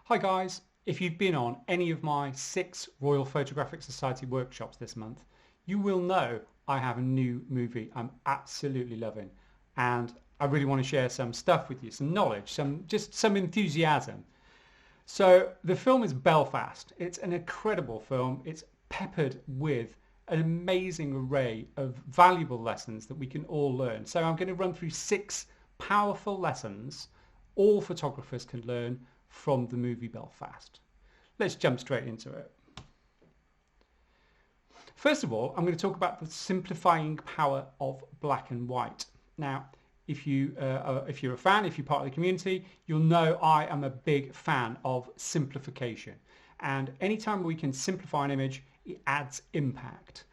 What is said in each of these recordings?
Hi guys, if you've been on any of my 6 Royal Photographic Society workshops this month, you will know I have a new movie I'm absolutely loving, and I really want to share some stuff with you, some knowledge, some enthusiasm. So the film is Belfast. It's an incredible film. It's peppered with an amazing array of valuable lessons that we can all learn. So I'm going to run through 6 powerful lessons all photographers can learn from the movie Belfast. Let's jump straight into it. First of all, I'm going to talk about the simplifying power of black and white. Now, if you're a fan, if you're part of the community, you'll know I am a big fan of simplification. And anytime we can simplify an image, it adds impact.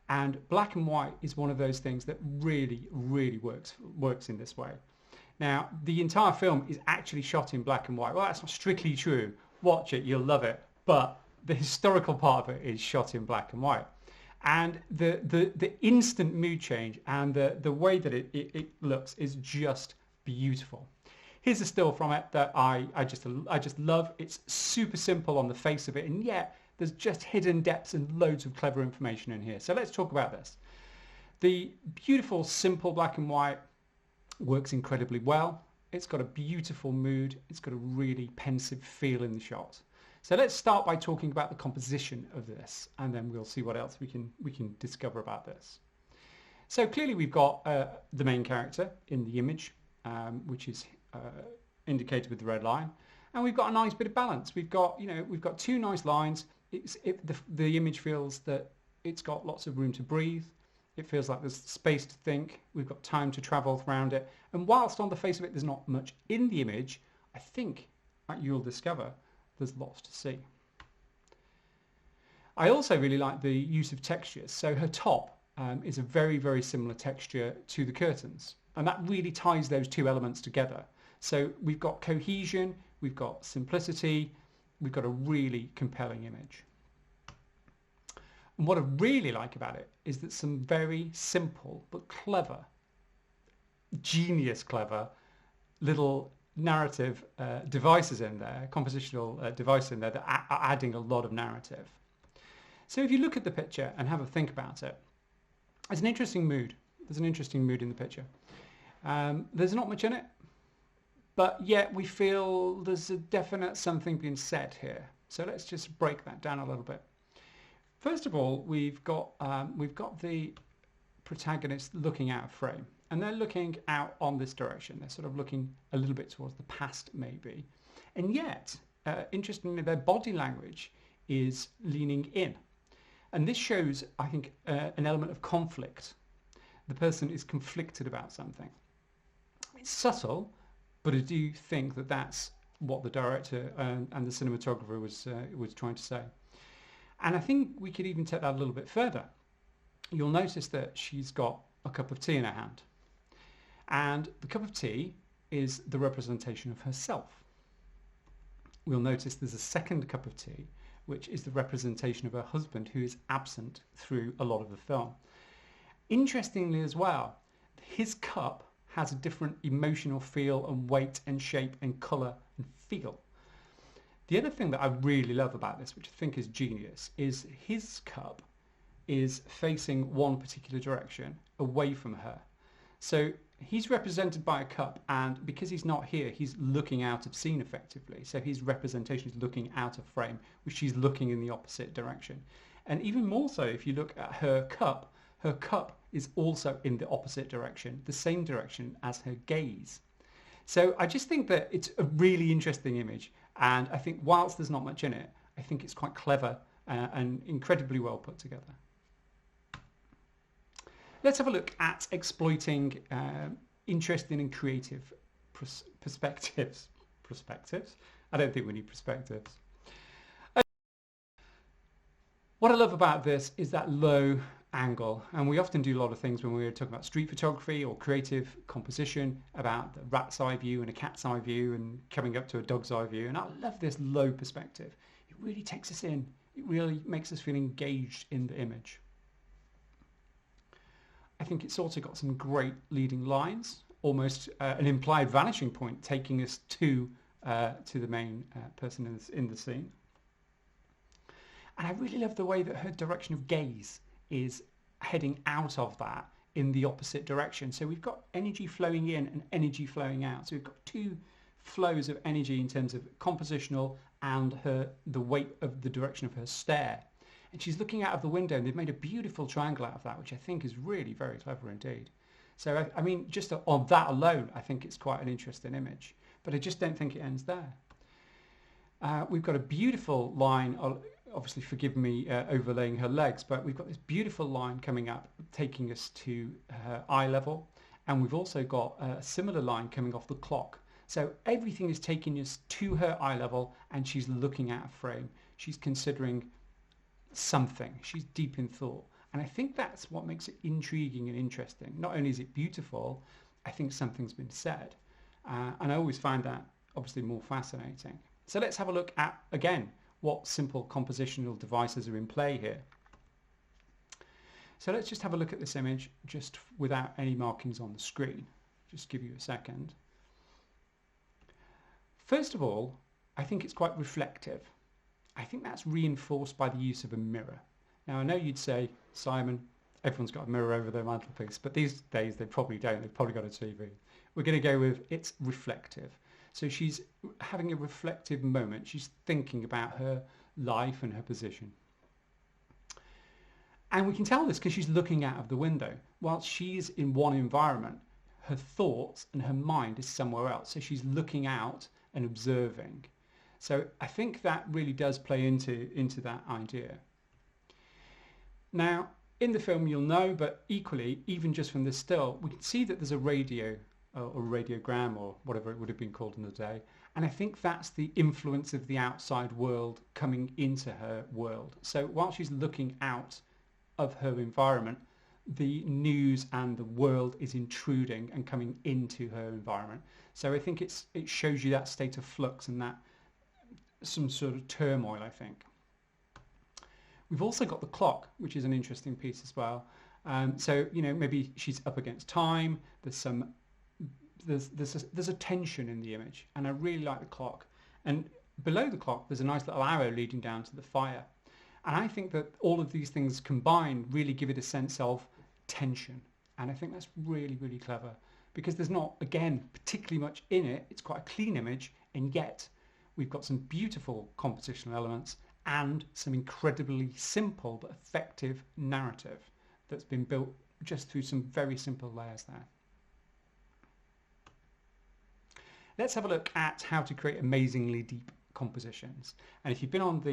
And black and white is one of those things that really works in this way. Now, the entire film is actually shot in black and white. Well, that's not strictly true. Watch it, you'll love it. But the historical part of it is shot in black and white. And the instant mood change and the way that it looks is just beautiful. Here's a still from it that I just love. It's super simple on the face of it, and yet there's just hidden depths and loads of clever information in here. So let's talk about this. The beautiful, simple black and white works incredibly well. It's got a beautiful mood. It's got a really pensive feel in the shot. So let's start by talking about the composition of this, and then we'll see what else we can discover about this. So clearly we've got the main character in the image, which is indicated with the red line, and we've got a nice bit of balance. We've got 2 nice lines. The image feels that it's got lots of room to breathe. It feels like there's space to think. We've got time to travel around it. And whilst on the face of it there's not much in the image, I think you'll discover there's lots to see. I also really like the use of textures. So her top is a very similar texture to the curtains. And that really ties those 2 elements together. So we've got cohesion, we've got simplicity, we've got a really compelling image. And what I really like about it is that some very simple but clever, genius clever little narrative devices in there, compositional device in there that are adding a lot of narrative. So if you look at the picture and have a think about it, there's an interesting mood. There's an interesting mood in the picture. There's not much in it, but yet we feel there's a definite something being said here. So let's just break that down a little bit. First of all, we've got the protagonist looking out of frame, and they're looking out on this direction. They're sort of looking a little bit towards the past, maybe, and yet, interestingly, their body language is leaning in, and this shows, I think, an element of conflict. The person is conflicted about something. It's subtle, but I do think that that's what the director and the cinematographer was trying to say. And I think we could even take that a little bit further. You'll notice that she's got a cup of tea in her hand. And the cup of tea is the representation of herself. We'll notice there's a second cup of tea, which is the representation of her husband, who is absent through a lot of the film. Interestingly as well, his cup has a different emotional feel and weight and shape and colour and feel. The other thing that I really love about this, which I think is genius, is his cup is facing one particular direction away from her. So he's represented by a cup, and because he's not here, he's looking out of scene effectively. So his representation is looking out of frame, which she's looking in the opposite direction. And even more so, if you look at her cup is also in the opposite direction, the same direction as her gaze. So I just think that it's a really interesting image, and I think whilst there's not much in it, I think it's quite clever and incredibly well put together. Let's have a look at exploiting interesting and creative perspectives. Perspectives? I don't think we need perspectives. What I love about this is that low angle, and we often do a lot of things when we're talking about street photography or creative composition about the rat's eye view and a cat's eye view and coming up to a dog's eye view, and I love this low perspective. It really takes us in. It really makes us feel engaged in the image. I think it's also got some great leading lines, almost an implied vanishing point taking us to to the main person in the scene. And I really love the way that her direction of gaze is heading out of that in the opposite direction. So we've got energy flowing in and energy flowing out. So we've got two flows of energy in terms of compositional and the weight of the direction of her stare. And she's looking out of the window, and they've made a beautiful triangle out of that, which I think is really very clever indeed. So, I mean, just on that alone, I think it's quite an interesting image. But I just don't think it ends there. We've got a beautiful line, obviously forgive me overlaying her legs, but we've got this beautiful line coming up, taking us to her eye level. And we've also got a similar line coming off the clock. So everything is taking us to her eye level, and she's looking at a frame. She's considering something. She's deep in thought. And I think that's what makes it intriguing and interesting. Not only is it beautiful, I think something's been said. And I always find that obviously more fascinating. So let's have a look at, again, what simple compositional devices are in play here. So let's just have a look at this image just without any markings on the screen. Just give you a second. First of all, I think it's quite reflective. I think that's reinforced by the use of a mirror. Now, I know you'd say, Simon, everyone's got a mirror over their mantelpiece, but these days they probably don't. They've probably got a TV. We're going to go with it's reflective. So she's having a reflective moment. She's thinking about her life and her position. And we can tell this because she's looking out of the window. While she's in one environment, her thoughts and her mind is somewhere else. So she's looking out and observing. So I think that really does play into that idea. Now, in the film you'll know, but equally, even just from this still, we can see that there's a radio or radiogram or whatever it would have been called in the day. And I think that's the influence of the outside world coming into her world. So while she's looking out of her environment, the news and the world is intruding and coming into her environment. So I think it shows you that state of flux and that some sort of turmoil, I think. We've also got the clock, which is an interesting piece as well. So, you know, maybe she's up against time. There's a tension in the image, and I really like the clock. And below the clock, there's a nice little arrow leading down to the fire. And I think that all of these things combined really give it a sense of tension. And I think that's really, really clever because there's not, again, particularly much in it. It's quite a clean image, and yet we've got some beautiful compositional elements and some incredibly simple but effective narrative that's been built just through some very simple layers there. Let's have a look at how to create amazingly deep compositions. And if you've been on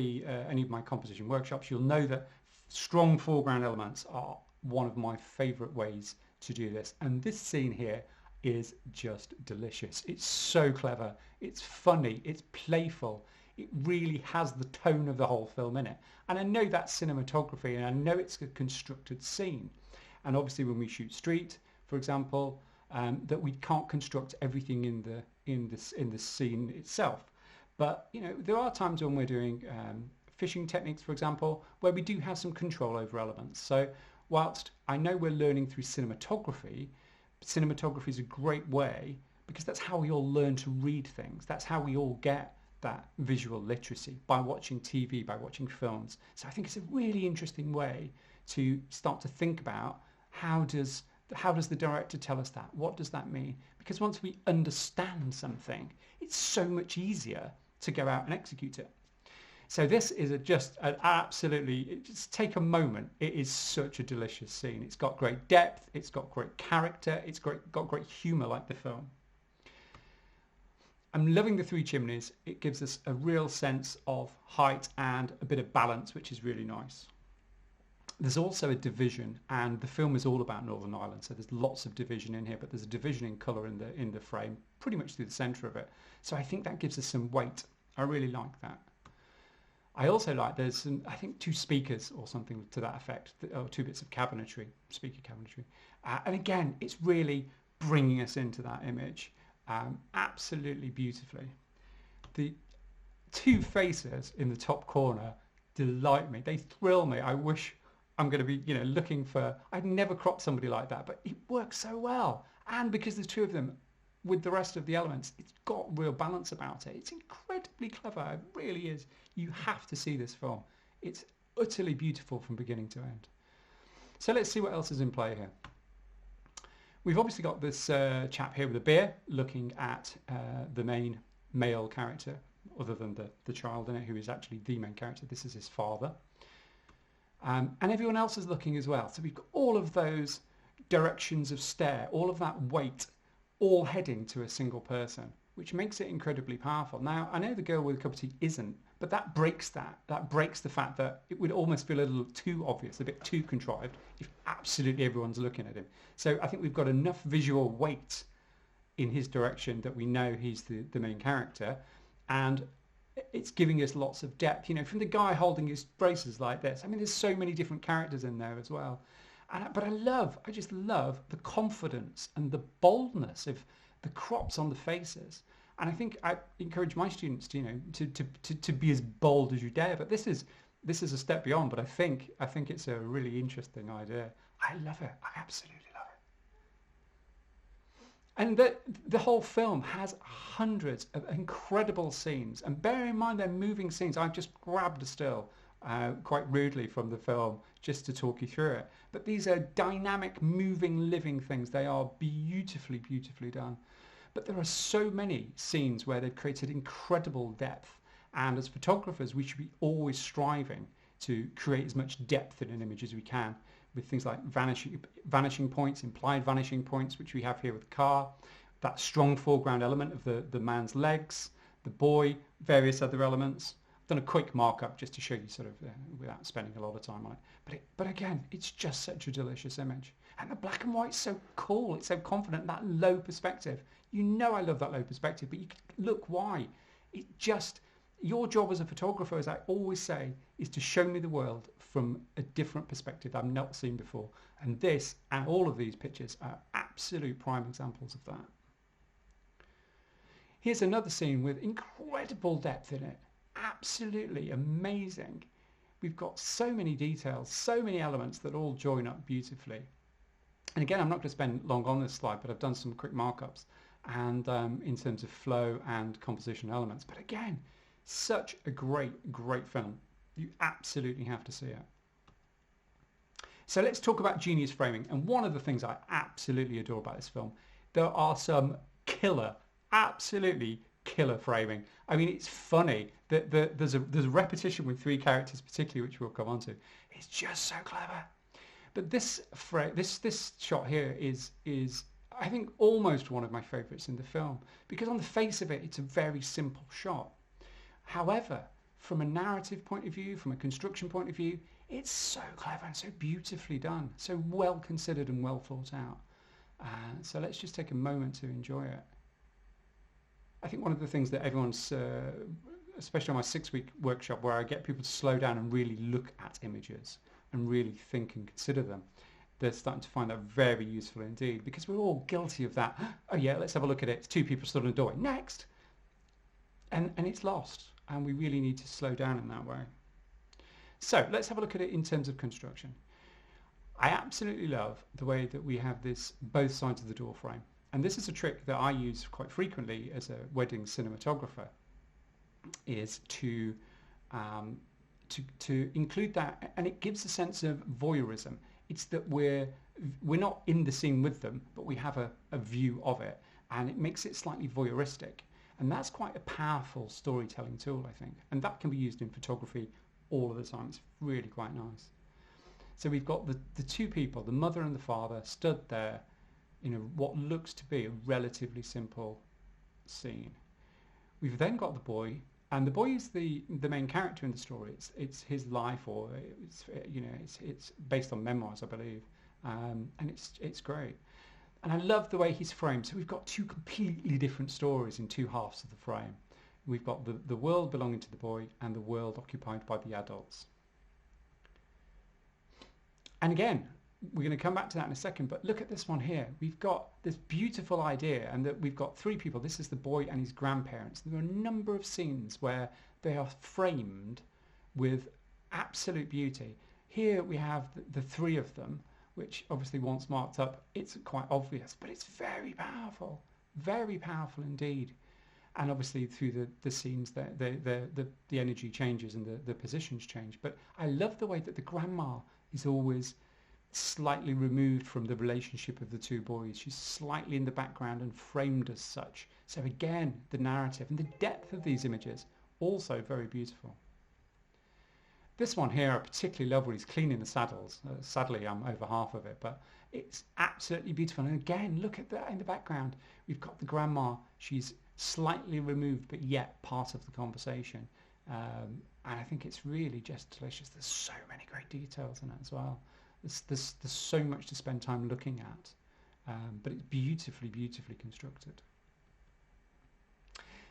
any of my composition workshops, you'll know that strong foreground elements are one of my favorite ways to do this. And this scene here is just delicious. It's so clever, it's funny, it's playful. It really has the tone of the whole film in it. And I know that's cinematography, and I know it's a constructed scene. And obviously when we shoot street, for example, that we can't construct everything in the scene itself. But you know, there are times when we're doing fishing techniques, for example, where we do have some control over elements. So whilst I know we're learning through cinematography, cinematography is a great way because that's how we all learn to read things. That's how we all get that visual literacy, by watching TV, by watching films. So I think it's a really interesting way to start to think about how does the director tell us that? What does that mean? Because once we understand something, it's so much easier to go out and execute it. So this is just take a moment. It is such a delicious scene. It's got great depth, it's got great character, it's got great humour like the film. I'm loving the three chimneys. It gives us a real sense of height and a bit of balance, which is really nice. There's also a division, and the film is all about Northern Ireland, so there's lots of division in here, but there's a division in colour in the frame, pretty much through the centre of it. So I think that gives us some weight. I really like that. I also like there's some, I think, 2 speakers or something to that effect, or 2 bits of cabinetry, speaker cabinetry. And again, it's really bringing us into that image. Absolutely beautifully. The 2 faces in the top corner delight me. They thrill me. I wish I'm going to be, you know, looking for. I'd never crop somebody like that, but it works so well. And because there's 2 of them, with the rest of the elements, it's got real balance about it. It's incredibly clever. It really is. You have to see this film. It's utterly beautiful from beginning to end. So let's see what else is in play here. We've obviously got this chap here with a beer looking at the main male character, other than the child in it, who is actually the main character. This is his father. And everyone else is looking as well. So we've got all of those directions of stare, all of that weight, all heading to a single person, which makes it incredibly powerful. Now, I know the girl with a cup of tea isn't, but that breaks that. That breaks the fact that it would almost feel a little too obvious, a bit too contrived, if absolutely everyone's looking at him. So I think we've got enough visual weight in his direction that we know he's the main character, and it's giving us lots of depth, you know, from the guy holding his braces like this. I mean, there's so many different characters in there as well. But I just love the confidence and the boldness of the crops on the faces. And I think I encourage my students to, you know, to be as bold as you dare. But this is a step beyond. But I think it's a really interesting idea. I love it. I absolutely love it. And the whole film has hundreds of incredible scenes. And bear in mind, they're moving scenes. I've just grabbed a still quite rudely from the film just to talk you through it. But these are dynamic, moving, living things. They are beautifully, beautifully done. But there are so many scenes where they've created incredible depth. And as photographers, we should be always striving to create as much depth in an image as we can, with things like vanishing points, implied vanishing points, which we have here with the car, that strong foreground element of the man's legs, the boy, various other elements. I've done a quick markup just to show you sort of without spending a lot of time on it. But again, it's just such a delicious image. And the black and white's so cool. It's so confident, that low perspective. You know I love that low perspective, but you can look why. It just, your job as a photographer, as I always say, is to show me the world from a different perspective I've not seen before. And this and all of these pictures are absolute prime examples of that. Here's another scene with incredible depth in it. Absolutely amazing. We've got so many details, so many elements that all join up beautifully. And again, I'm not going to spend long on this slide, but I've done some quick markups and in terms of flow and composition elements. But again, such a great, great film. You absolutely have to see it. So let's talk about genius framing. And one of the things I absolutely adore about this film, there are some killer, absolutely killer framing. I mean, it's funny that there's a repetition with three characters, particularly, which we'll come on to. It's just so clever. But this shot here is I think almost one of my favourites in the film, because on the face of it, it's a very simple shot. However, from a narrative point of view, from a construction point of view, it's so clever and so beautifully done, so well considered and well thought out. So let's just take a moment to enjoy it. I think one of the things that everyone's, especially on my 6-week workshop, where I get people to slow down and really look at images and really think and consider them, they're starting to find that very useful indeed, because we're all guilty of that. Oh yeah, let's have a look at it. It's two people stood on a doorway. Next! And it's lost, and we really need to slow down in that way. So let's have a look at it in terms of construction. I absolutely love the way that we have this both sides of the door frame. And this is a trick that I use quite frequently as a wedding cinematographer, is to include that, and it gives a sense of voyeurism. It's that we're not in the scene with them, but we have a view of it, and it makes it slightly voyeuristic. And that's quite a powerful storytelling tool, I think. And that can be used in photography all of the time. It's really quite nice. So we've got the two people, the mother and the father, stood there in what looks to be a relatively simple scene. We've then got the boy, and the boy is the main character in the story. It's his life, or it's based on memoirs, I believe, and it's great. And I love the way he's framed. So we've got two completely different stories in two halves of the frame. We've got the world belonging to the boy and the world occupied by the adults. And again, we're going to come back to that in a second, but look at this one here. We've got this beautiful idea, and that we've got three people. This is the boy and his grandparents. There are a number of scenes where they are framed with absolute beauty. Here we have the three of them, which obviously once marked up, it's quite obvious, but it's very powerful. Very powerful indeed. And obviously through the scenes, the energy changes and the positions change. But I love the way that the grandma is always slightly removed from the relationship of the two boys. She's slightly in the background and framed as such. So again, the narrative and the depth of these images, also very beautiful. This one here I particularly love when he's cleaning the saddles. Sadly, I'm over half of it, but it's absolutely beautiful. And again, look at that in the background. We've got the grandma. She's slightly removed, but yet part of the conversation. And I think it's really just delicious. There's so many great details in it as well. There's so much to spend time looking at, but it's beautifully, beautifully constructed.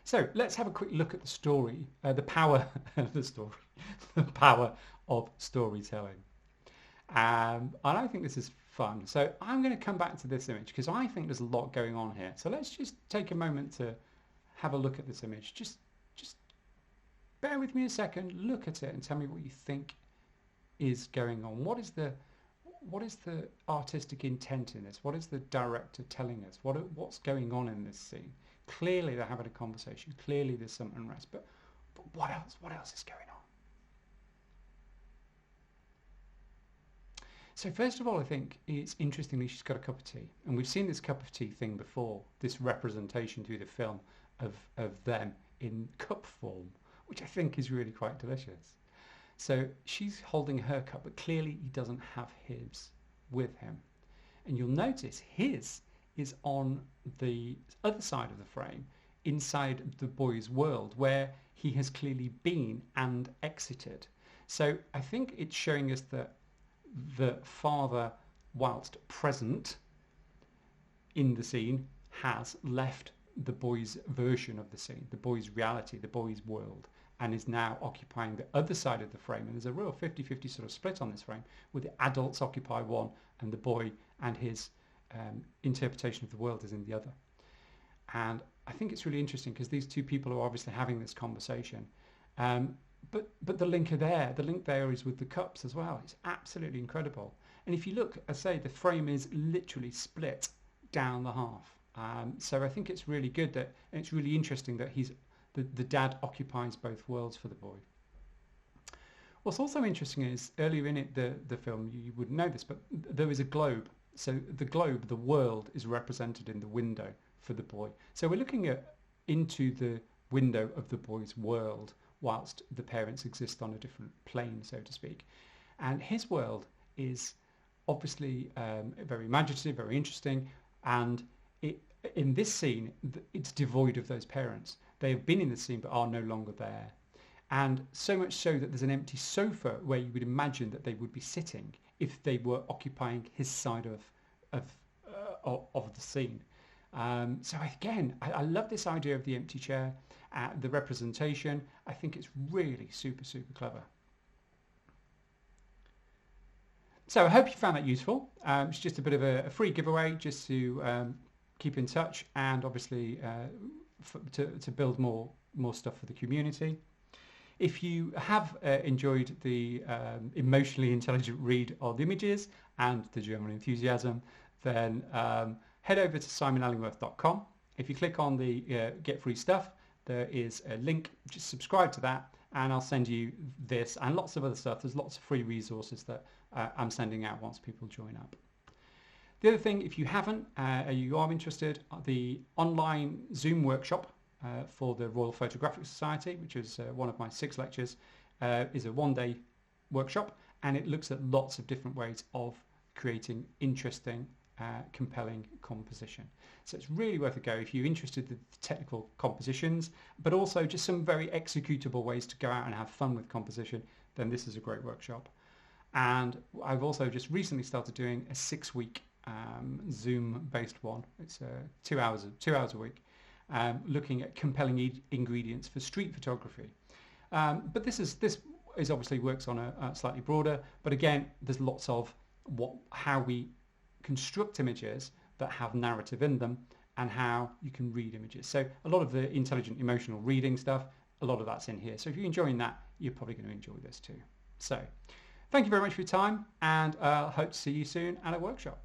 So let's have a quick look at the story, the power of the story, the power of storytelling. And I think this is fun. So I'm going to come back to this image because I think there's a lot going on here. So let's just take a moment to have a look at this image. Just bear with me a second, look at it and tell me what you think is going on. What is the artistic intent in this? What is the director telling us? What's going on in this scene? Clearly they're having a conversation. Clearly there's some unrest. But what else? What else is going on? So first of all, I think it's interestingly she's got a cup of tea. And we've seen this cup of tea thing before, this representation through the film of them in cup form, which I think is really quite delicious. So she's holding her cup, but clearly he doesn't have his with him. And you'll notice his is on the other side of the frame, inside the boy's world, where he has clearly been and exited. So I think it's showing us that the father, whilst present in the scene, has left the boy's version of the scene, the boy's reality, the boy's world, and is now occupying the other side of the frame. And there's a real 50-50 sort of split on this frame, where the adults occupy one and the boy and his interpretation of the world is in the other. And I think it's really interesting because these two people are obviously having this conversation. But the link there is with the cups as well. It's absolutely incredible. And if you look, I say the frame is literally split down the half. So I think it's really good and it's really interesting that the dad occupies both worlds for the boy. What's also interesting is earlier in the film, you wouldn't know this, but there is a globe. So the globe, the world, is represented in the window for the boy. So we're looking into the window of the boy's world, whilst the parents exist on a different plane, so to speak. And his world is obviously very imaginative, very interesting, and in this scene, it's devoid of those parents. They have been in the scene but are no longer there. And so much so that there's an empty sofa where you would imagine that they would be sitting if they were occupying his side of the scene. So again, I love this idea of the empty chair, the representation. I think it's really super, super clever. So I hope you found that useful. It's just a bit of a free giveaway just to keep in touch and obviously to build more stuff for the community. If you have enjoyed the emotionally intelligent read of the images and the German enthusiasm, then head over to simonellingworth.com. If you click on the Get Free Stuff, there is a link. Just subscribe to that and I'll send you this and lots of other stuff. There's lots of free resources that I'm sending out once people join up. The other thing, if you haven't, you are interested, the online Zoom workshop for the Royal Photographic Society, which is one of my 6 lectures, is a one-day workshop, and it looks at lots of different ways of creating interesting, compelling composition. So it's really worth a go if you're interested in the technical compositions, but also just some very executable ways to go out and have fun with composition, then this is a great workshop. And I've also just recently started doing a 6-week Zoom-based one. It's 2 hours a week. Looking at compelling ingredients for street photography. But this is obviously works on a slightly broader, but again, there's lots of how we construct images that have narrative in them and how you can read images. So a lot of the intelligent emotional reading stuff, a lot of that's in here. So if you're enjoying that, you're probably going to enjoy this too. So thank you very much for your time, and I hope to see you soon at a workshop.